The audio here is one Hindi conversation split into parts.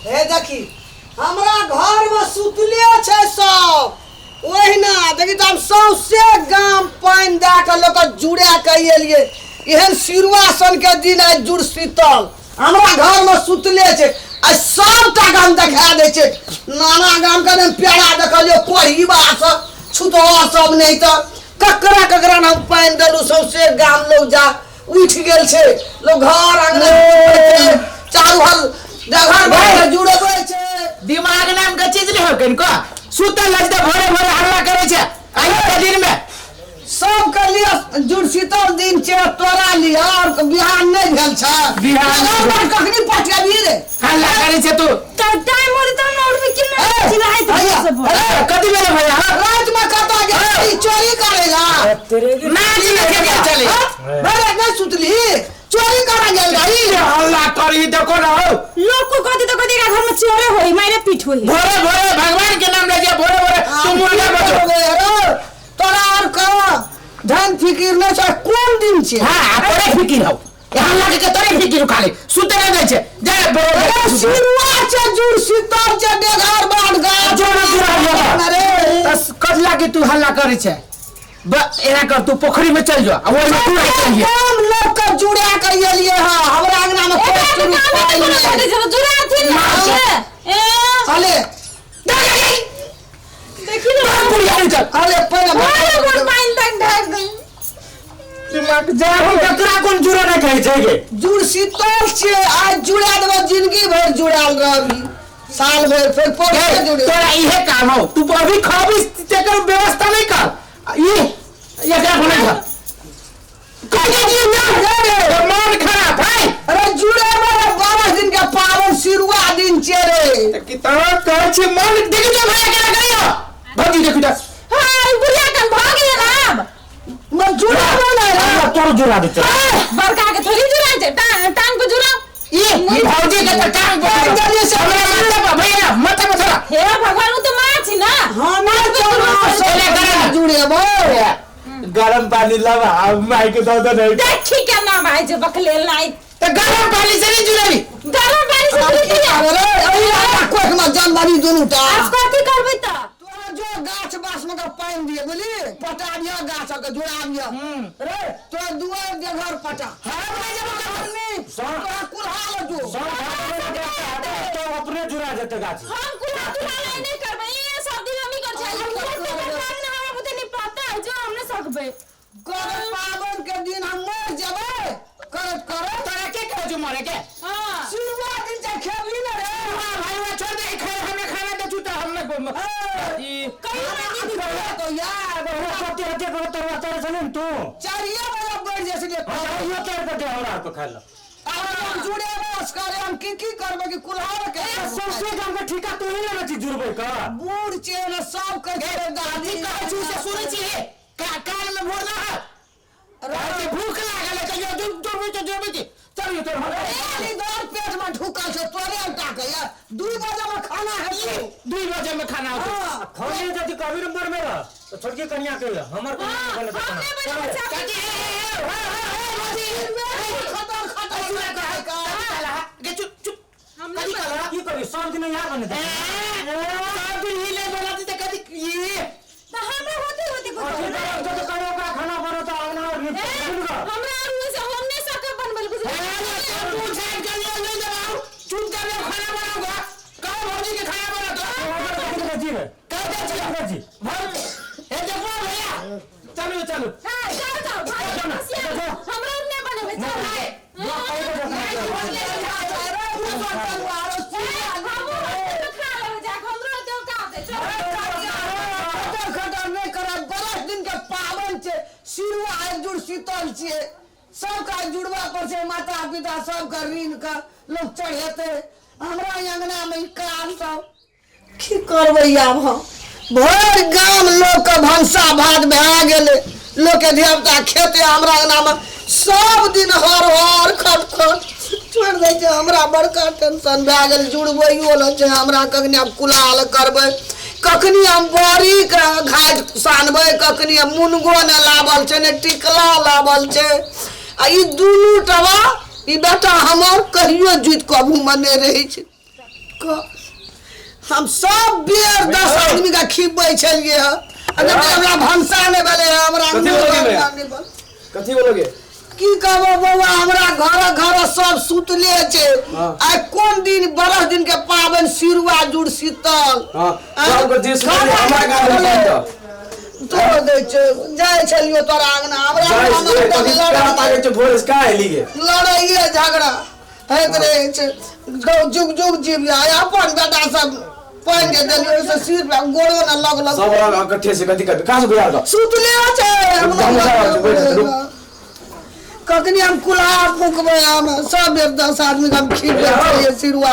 हे देखी हमरा घर में सुतले छे सब ओहिना देखी त हम सौसे गाम पानी दे के लोक जुड़ा के एलिए एहन सिरुआ सन के दिन आज जुड़ शीतल हमरा घर में सुतले छे आ सबटा गाम देखा दे छे नाना गाम के प्यारा देखलियो कोढ़ीबा सब छुतवा सब नहीं त ककरा ककरा हम पानी देलु सौसे गाम लोग जा उठ गेल छे लोग घर आंगन चारू हल जगह भाई जुड़बै छे दिमाग नाम के चीज नहीं हो कनको सुतल लजदे भोरे भोरे हल्ला करे छे आइ के दिन में सब के लिए जुड़ शीतल दिन छे तोरा लिया और बिहान नहीं भेल छ बिहान कखनी पठेबी रे हल्ला करे छे तू टाइम मोर त नोट में कितना चिल्लाए तो सब कदी मेरे भैया रात में कता गेल चोरी करेला तेरे नाच लेके चले बड़े नहीं सुतली चोरी करा गेल रही हल्ला करी देखो ना हो लोग को कदी तो कदी का घर में चोरे होई मारे पीठ होई भोरे भोरे भगवान के नाम ले भोरे भोरे तुम मुर्गा बचो तोरा और का धन फिकिर न छ कोन दिन छे हां तोरे फिकिर हो हल्ला के तोरे फिकिर खाली सुते नहीं छे जा भोरे सिरुआ छे जुड़ शीतल छे बेघर बाड़ गा जोड़ा अरे बस कजला के तू हल्ला करे छे एना कर तू पोखरी में चल जा और में तू रह जाइए हम लोग का जुड़ा के एलिए हां हमरा अंगना में कोई जुड़ा थी ना ए अले देखी ना अरे पहले पाइन तक ढाक गई दिमाग जा ककरा कोन जुड़ा नहीं कहे छे जुड़ शीतल छे आज जुड़ा देबो जिंदगी भर जुड़ाल रहबी साल भर फिर पोखरी जुड़े तोरा इहे काम हो तू अभी खाबी तेकर व्यवस्था नहीं कर ये क्या बोले था कहीं जी ना रे मन खराब है अरे जुड़े में 12 दिन का पावन सिरुआ दिन छे रे कितना कह छे मन देख जो भैया के लगाइयो भौजी देखो जा हां बुढ़िया कन भाग गए ना मैं जुड़ा बोला रे तोर जुड़ा दे बड़का के थोड़ी जुड़ा छे टांग को जुड़ा ये भौजी के टांग पर जल्दी से हमरा माथा भैया माथा में थोड़ा हे भगवान तो मां छी ना हां मैं चोरा जुड़े बो गरम पानी लगा माई के दो नहीं देखी क्या ना भाई जो बकले लाई तो गरम पानी से नहीं जुड़ाली गरम पानी से जुड़ी है अरे अरे कोख में जानबारी दोनों टा आज कथि करबै त तोरा जो गाछ बास में का पानी दिए बोली पटा दिया गाछ के जुड़ा दिया रे तो दुआर दे घर पटा हां भाई जब करनी सब कुल्हाल जो तो अपने जुड़ा देते गाछ हम कुल्हा तुला नहीं करबै ये सब दिन हम ही कर छै हमरा बुते नहीं पता है जो हमने सकबे कर पावन के दिन हम मर जेबै करत करत तोरा के कह जो मरे के हां सिरुआ दिन से खेली ना रे हां भाई वो छोड़ दे खाए हमें खाना दे चूता हमने ई कहीं नहीं दिखा तो यार होते होते तो चले तू चारिया बजे बैठ जैसे ये क्या करते हमरा को खा लो हम जुड़े बस करे हम की करबे कि कुल्हाड़ के सबसे काम का ठिका तू ही लेना छी जुड़बे का बूढ़ चेन सब कर दादी कह छी से सुनै छी कान में भोर ना रात भूख लागल है कहियो जुड़बे छी चल ये तो खाली दर पेट में ढुकल छै तोरे उठा के यार 2 बजे में खाना है 2 बजे में खाना हो खाने जति कभी नंबर में रह तो छोटकी कन्या के हमर को गलत खतर खतर के चुप चुप कदी कला की करी सब दिन यहाँ बने सब दिन ही ले बनाती ते कदी ये त हमरा होते को जो तो करो का खाना बनो तो आना और हमरा और से हमने सके बनबल कुछ तू साइड कर ले जाओ चुप कर ले खाना बनाऊंगा कहो भौजी के खाना बना तो जी है कहते चलो जी भाई ए देखो भैया चलो चलो हां जाओ भाई हमरा ने बने चल शीतल छे सबका जुड़वा पर से माता पिता सबका ऋण का लोग चढ़ेते हमरा अंगना में काम सब की करबै आब हम भर गाम लोग का भंसा भात भए गेले लोग के देवता खेते हमरा अंगना में सब दिन हर हर खट खट छोड़ दे छै हमरा बड़का टेंशन भए गेल जुड़बैयो ल छै हमरा कखनी आब कुलाल करबै कखनी हम बड़ी के घाट सानबै कखनी हम मुनगो न लावल छै ने टिकला लावल छै आ ई दुनू टवा ई बेटा हमर कहियो जुत कबू मने रहै छै हम सब बेर 10 आदमी का खिबै छलिए ह अगर हमरा भंसा ने भेले हमरा नहीं बन कथी बोलोगे की कहबो बउआ हमरा घर सब सुतले छे आइ कोन दिन बरस दिन के पावन सिरुआ जुड़ शीतल हां सब को जे सुन हमरा गांव तो दे छे जाय छलियो तोरा आंगना हमरा भोर इसका है लिए लड़ाइए झगड़ा हैत रहे छे जुग जुग जीव आया अपन बेटा सब पान के देलियो से सिर पे गोड़ो न लगल सब इकट्ठे से कथी कर कहां से गुजार का सुतले छे कखनी हम कुल्हा फूकबे हम सब 10 आदमी हम खींचे छलिए सिरुआ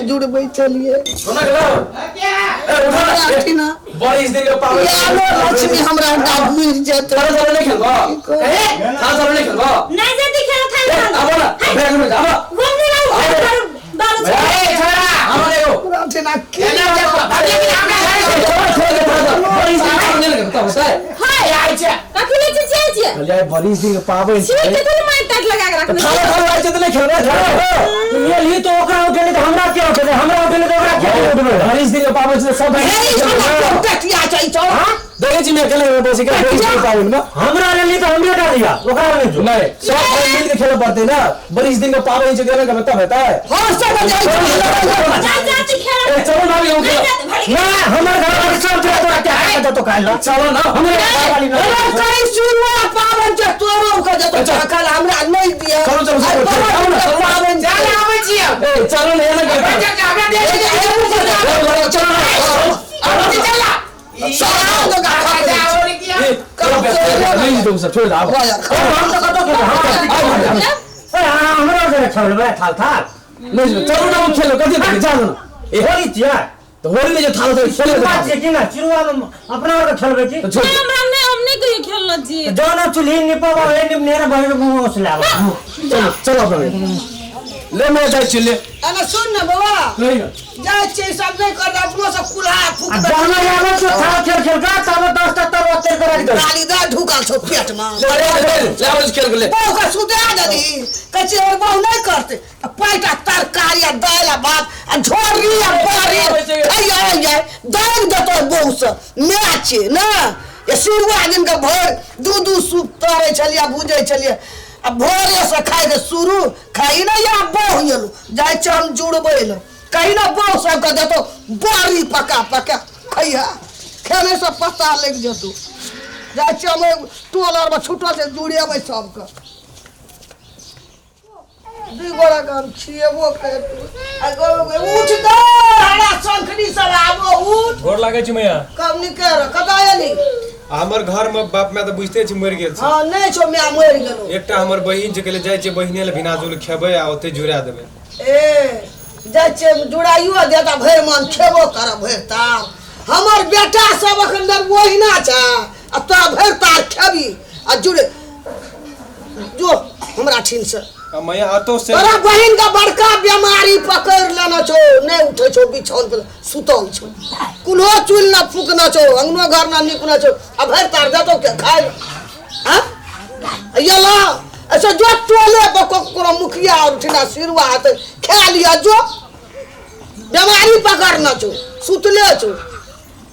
जुड़बे छलिए सोना गलो ए ना बड़ी इस दिन के पावन यालो लक्ष्मी हमरा डाब मिल जेते चलो नहीं खेलबो हां चलो नहीं खेलबो नहीं जल्दी खेल खाई अब ना बैग में जाओ वो नहीं बाल ए छोरा हम देखो राठे ना के ना भागे के हमरा छोड़ बड़ी इस दिन नहीं लगता है हाय आई छे कखनी छे चलिए बड़ी इस दिन के पावन सीट के तो मार टक लगा के रख खाना आई छे तो नहीं खेलबो ये ली तो ओकरा उठेले तो हमरा क्या उठेले हमरा उठेले तो ओकरा क्या उठेले बड़ी इस दिन के पावन से सब टटिया छै चल देखे छी मैं अकेले में बस के बड़ी इस दिन के पावन में हमरा ले ली तो हमरे का दिया ओकरा नहीं जो नहीं सब भाई मिल के खेल पड़ते ना बड़ी इस दिन का पावन से कहने का मतलब होता है हां सब जाई जा जाती खेल चलो ना भी होगा ना हमर घर वाले सब तो क्या है तो कहला चलो ना हमरे घर वाली ना कई शुरुआ पावन जे तोरो के जे तो कल हमरा नहीं दिया चलो पावन जा आवे छी ए चलो ले ना हमरा दे चलो चला सारा का नहीं तुम सब छोड़ दो हम तो कतो के हमरा घर छोड़ बे थाल थाल नहीं चलो ना खेलो कथी जा ना ए होली तिया तो होली में जो थालो तो खेले बात छै कि ना चिरुआ में अपना और खेलबे की तो छोड़ हमने कहीं खेलना जी दोनों चुल्ही निपवा ए निपनेरा बहन मुंह ओसला चलो चलो अपने ले मैं जाए चिल्ले अना सुन ना बाबा नहीं जाय छै सब नहीं कर अपनो सब कुल्हा फूक जाना यार तो था खेल खेल का तब 10 तक ओते कर दे गाली दा ढुकल छो पेट में ले आओ खेल ले बहु का सुधा ददी कचे और बहु नहीं करते पैटा तरकारी आ दाल आ भात आ झोरी आ बारी आई दाल देतो बहु से मैच ना ये सिरुआ दिन का भोर दूध सूप तरे छलिया भूजे छलिया अब भोरे से खाए के शुरू खाई ना या बहु येलो जाय चम जुड़बे ल कहीं ना बहु सब का देतो बारी पका पका खैया खेने से पता लग जतो जाय चम टोलर में छुटल से जुड़ेबे सब का दी गोरा काम छिएबो के उठ दो हरा शंखनी सब आबो उठ गोर लागे छी मैया कब निकर कदा आली हमर घर में बाप मैं तो बुझते छी मर गेल छी हां नहीं छो मैं मर गेलो एकटा हमर बहिन जे केले जाय छै बहिने ले भिनाजुल खेबै आ ओते जुड़ा देबै ए जाचे जुड़ाइयो देता भर मन खेबो कर भर तार हमर बेटा सब अखन दर ओहिना छ आ तो भर तार खेबी आ जुड़े जो हमरा ठीन से आ मैया आतो से तोरा बहिन का बड़का बीमारी पकड़ लेना छो नहीं उठे छो बिछौन पे सुतल छो कुल्हो चुल ना फूकना छो अंगनो घर ना निकना छो अब भर तार देतो के खाए हां यला ऐसे जो टोले बको मुखिया और ठिना सिरवा हाथ खा लिया जो बीमारी पकड़ना छो सुतले छो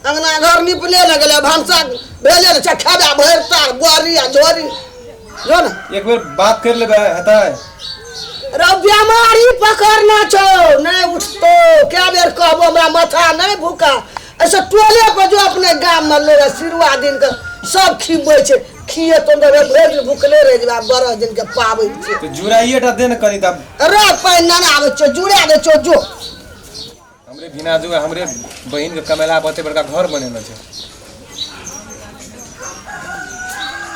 अंगना घर निपले लगले भांसा भेले छ खाबा भर तार बोरी आ झोरी जो ना एक बेर बात कर लेबै हता रे बीमारी पकड़ना छो नहीं उठतो क्या बेर कहबो हमरा माथा नहीं भूखा ऐसे टोले पर जो अपने गांव में लोग सिरुआ दिन के सब खिबै छे खिए तो भर भूखले रह जबा 12 दिन के पाबै छे तो जुड़ाइएटा दे न कनी तब रे पैन ना आवे छो जुड़ा दे छो जो हमरे भिनाजु हमरे बहिन के कमेला बते बड़का घर बनेना छै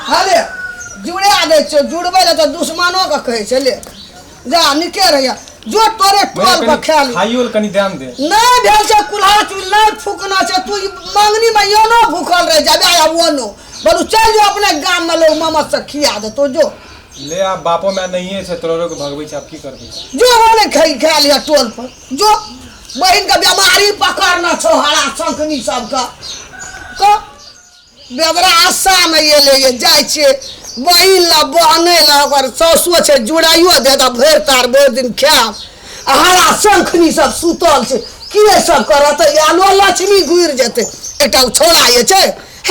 हाले जुड़ा दे छो जुड़बे ले तो दुश्मनों का कहे छे ले जा निके रहिया जो तोरे टोल पर खेल खाइयो कनी ध्यान दे नहीं भेल छे कुल्हा चुल नहीं फूकना छे तू मांगनी में योनो भूखल रह जाबे आ वोनो बोलू चल जो अपने गांव में लोग मामा से खिया दे तो जो ले आ बापो में नहीं है तोरो के भगबै छै आप की करबै जो ओने खा लिया टोल पर जो बहिन का बीमारी पकड़ना छो हरा शंखनी सब का बेदरा आशा में ये ले ये जाय छे बहिन ला बहने ला ओकर ससुर छे जुड़ाइयो देता भर तार भर दिन खाब आ हरा शंखनी सब सुतल छे की सब करत आलो लक्ष्मी घुर जेते एकटा छोड़ा ये छे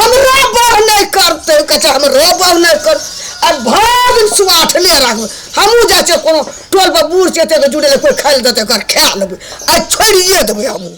हमरा बह नहीं करते कहे हमरा बह नहीं कर आ भाग सुआठ ले राखब हमहू जा छे कोनो टोल पर बूढ़ छे ते जुड़े कोई खाइल देते कर खा लेबै आ छोड़िए देबै हमहू